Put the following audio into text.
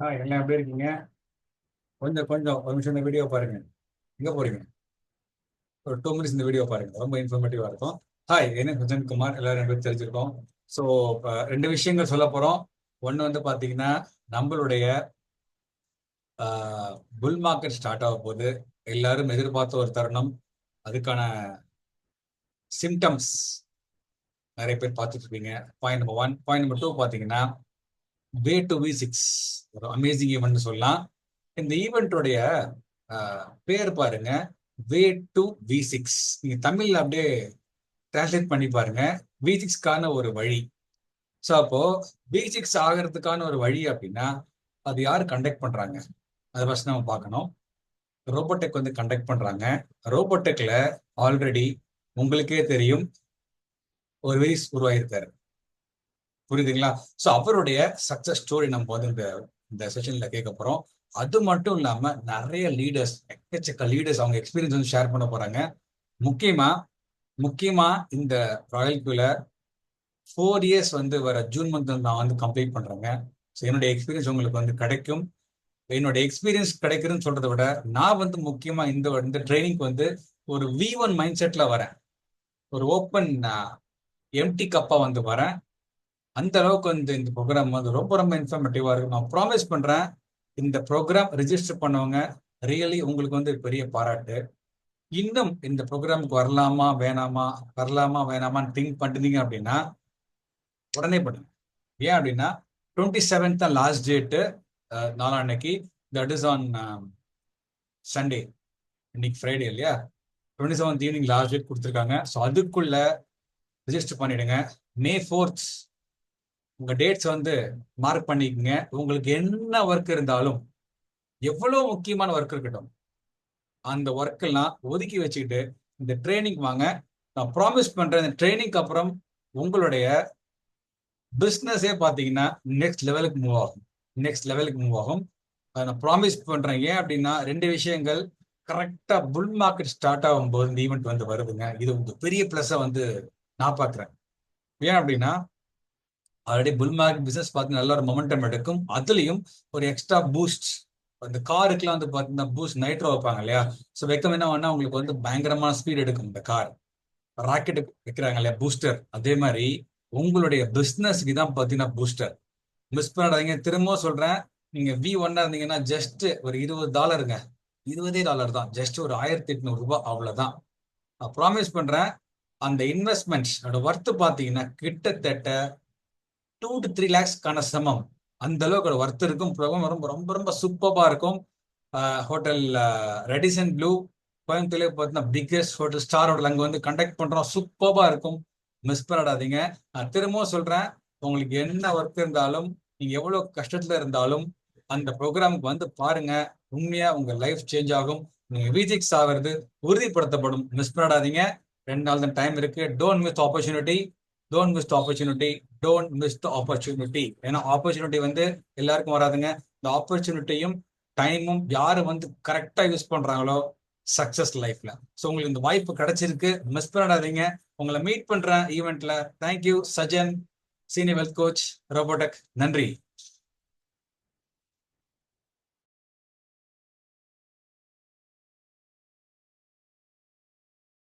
எல்லாம் எப்படி இருக்கீங்க? கொஞ்சம் கொஞ்சம் ஒரு நிமிஷம் இந்த வீடியோ பாருங்க. எங்க போறீங்க? ஒரு 2 மினிட்ஸ் இந்த வீடியோ பாருங்க, ரொம்ப இன்ஃபர்மேட்டிவா இருக்கும். என்ன சுஜன் குமார், எல்லாரும் எனக்கு தெரிஞ்சிருக்கோம். ஸோ ரெண்டு விஷயங்கள் சொல்ல போறோம். ஒன்று வந்து பாத்தீங்கன்னா, நம்மளுடைய புல் மார்க்கெட் ஸ்டார்ட் ஆக போகுது. எல்லாரும் எதிர்பார்த்த ஒரு தருணம். அதுக்கான சிம்டம்ஸ் நிறைய பேர் பார்த்துட்டு இருக்கீங்க. Point number one. Point number two பாத்தீங்கன்னா, வே டு V6 ஒரு அமேசிங் ஈவெண்ட் சொல்லலாம். இந்த ஈவெண்ட்டுடைய பேர் பாருங்க, வே டு V6. நீங்க தமிழ்ல அப்படியே டிரான்ஸ்லேட் பண்ணி பாருங்க, V6க்கான ஒரு வழி. ஸோ அப்போ V6 ஆகிறதுக்கான ஒரு வழி அப்படின்னா அது யார் கண்டக்ட் பண்றாங்க? அதை ஃபர்ஸ்ட் நம்ம பார்க்கணும். ரோபோடெக் வந்து கண்டக்ட் பண்றாங்க. ரோபோடெக்ல ஆல்ரெடி உங்களுக்கே தெரியும் ஒரு வீஸ் உருவாயிருக்காரு. புரியுதுங்களா? ஸோ அவருடைய சக்சஸ் ஸ்டோரி நம்ம வந்து இந்த இந்த செஷன்ல கேட்க போறோம். அது மட்டும் இல்லாம நிறைய லீடர்ஸ், எக்கச்சக்க லீடர்ஸ் அவங்க எக்ஸ்பீரியன்ஸ் வந்து ஷேர் பண்ண போறாங்க. முக்கியமா முக்கியமா இந்த ராயல் கியூல 4 இயர்ஸ் வந்து வர ஜூன் மந்த் நான் வந்து கம்ப்ளீட் பண்றேங்க. ஸோ என்னுடைய எக்ஸ்பீரியன்ஸ் உங்களுக்கு வந்து கிடைக்கும். என்னுடைய எக்ஸ்பீரியன்ஸ் கிடைக்குதுன்னு சொல்றதை விட நான் வந்து முக்கியமா இந்த இந்த ட்ரைனிங் வந்து ஒரு V1 மைண்ட் செட்ல வரேன். ஒரு ஓப்பன் எம்டி கப்பா வந்து வரேன். அந்த அளவுக்கு வந்து இந்த ப்ரோக்ராம் வந்து ரொம்ப ரொம்ப இன்ஃபர்மேட்டிவா இருக்கும். நான் ப்ராமிஸ் பண்றேன், இந்த ப்ரோக்ராம் ரிஜிஸ்டர் பண்ணவங்க ரியலி உங்களுக்கு வந்து பெரிய பாராட்டு. இன்னும் இந்த ப்ரோக்ராமுக்கு வரலாமா வேணாமா, வரலாமா வேணாமான்னு திங்க் பண்ணிட்டீங்க அப்படின்னா உடனே பண்ணுங்க. ஏன் அப்படின்னா 27th தான் லாஸ்ட் டேட்டு, நாளான்னைக்கு. That is on Sunday. இன்னைக்கு ஃப்ரைடே இல்லையா? 27th ஈவினிங் லாஸ்ட் டேட் கொடுத்துருக்காங்க. ஸோ அதுக்குள்ள ரிஜிஸ்டர் பண்ணிடுங்க. May 4th உங்க டேட்ஸ் வந்து மார்க் பண்ணிக்கங்க. உங்களுக்கு என்ன ஒர்க் இருந்தாலும், எவ்வளவு முக்கியமான ஒர்க் இருக்கட்டும், அந்த ஒர்க் எல்லாம் ஒதுக்கி வச்சுக்கிட்டு இந்த ட்ரைனிங் வாங்க. நான் ப்ராமிஸ் பண்றேன், இந்த ட்ரைனிங்க்கு அப்புறம் உங்களுடைய பிஸ்னஸே பார்த்தீங்கன்னா நெக்ஸ்ட் லெவலுக்கு மூவ் ஆகும். நெக்ஸ்ட் லெவலுக்கு மூவ் ஆகும். அதை நான் ப்ராமிஸ் பண்றேன். ஏன் அப்படின்னா ரெண்டு விஷயங்கள் கரெக்டா புல் மார்க்கெட் ஸ்டார்ட் ஆகும்போது இந்த ஈவெண்ட் வந்து வருதுங்க. இது ஒரு பெரிய பிளஸ் வந்து நான் பார்க்குறேன். ஏன் அப்படின்னா ஆல்ரெடி புல் மார்க்கெட் பிசினஸ் பார்த்து நல்ல ஒரு மொமெண்டம் எடுக்கும். அதுலயும் ஒரு எக்ஸ்ட்ரா பூஸ்ட், அந்த காருக்குலாம் வந்து பார்த்தீங்கன்னா பூஸ்ட் நைட்ரோ வைப்பாங்க இல்லையா? ஸோ வைக்கம் என்ன வேணா உங்களுக்கு வந்து பயங்கரமான ஸ்பீட் எடுக்கும் இந்த கார். ராக்கெட் வைக்கிறாங்க இல்லையா, பூஸ்டர். அதே மாதிரி உங்களுடைய பிசினஸ்க்கு தான் பார்த்தீங்கன்னா பூஸ்டர். மிஸ் பண்ணாதீங்க. திரும்பவும் சொல்றேன், நீங்க V1 இருந்தீங்கன்னா ஜஸ்ட் ஒரு $20, $20 தான், ஜஸ்ட் ஒரு ₹1800 அவ்வளவுதான். நான் ப்ராமிஸ் பண்றேன். அந்த இன்வெஸ்ட்மெண்ட் ஒர்த்து பார்த்தீங்கன்னா கிட்டத்தட்ட 2 to 3 lakhs சமம். அந்த அளவுக்கு ஒர்த் இருக்கும். ப்ரோக்ராம் ரொம்ப ரொம்ப ரொம்ப சூப்பரா இருக்கும். ஹோட்டல் ரெடிசன் ப்ளூ கோயம்புத்தூர்ல பார்த்தீங்கன்னா பிக்கெஸ்ட் ஹோட்டல் ஸ்டார் ஹோட்டல் அங்கே வந்து கண்டக்ட் பண்றோம். சூப்பரா இருக்கும். மிஸ் பண்ணிடாதீங்க. நான் திரும்பவும் சொல்றேன், உங்களுக்கு என்ன ஒர்க் இருந்தாலும், நீங்க எவ்வளவு கஷ்டத்துல இருந்தாலும் அந்த ப்ரோக்ராமுக்கு வந்து பாருங்க. உண்மையா உங்க லைஃப் சேஞ்ச் ஆகும். நீங்க V6 ஆகிறது உறுதிப்படுத்தப்படும். மிஸ் பண்ணிடாதீங்க. 2 நாள் தான் டைம் இருக்கு. Don't miss opportunity. Don't miss opportunity. Don't miss the opportunity. ஏன்னா ஆப்பர்ச்சுனிட்டி வந்து எல்லாருக்கும் வராதுங்க. இந்த ஆப்பர்ச்சுனிட்டியும் டைமும் யாரு வந்து கரெக்டா யூஸ் பண்றாங்களோ சக்சஸ் லைஃப்ல. ஸோ உங்களுக்கு இந்த வாய்ப்பு கிடைச்சிருக்கு. மிஸ் பண்ணிடாதீங்க. உங்களை மீட் பண்றேன் ஈவெண்ட்ல. Thank you. Sajan, senior wealth coach, Robotech. நன்றி.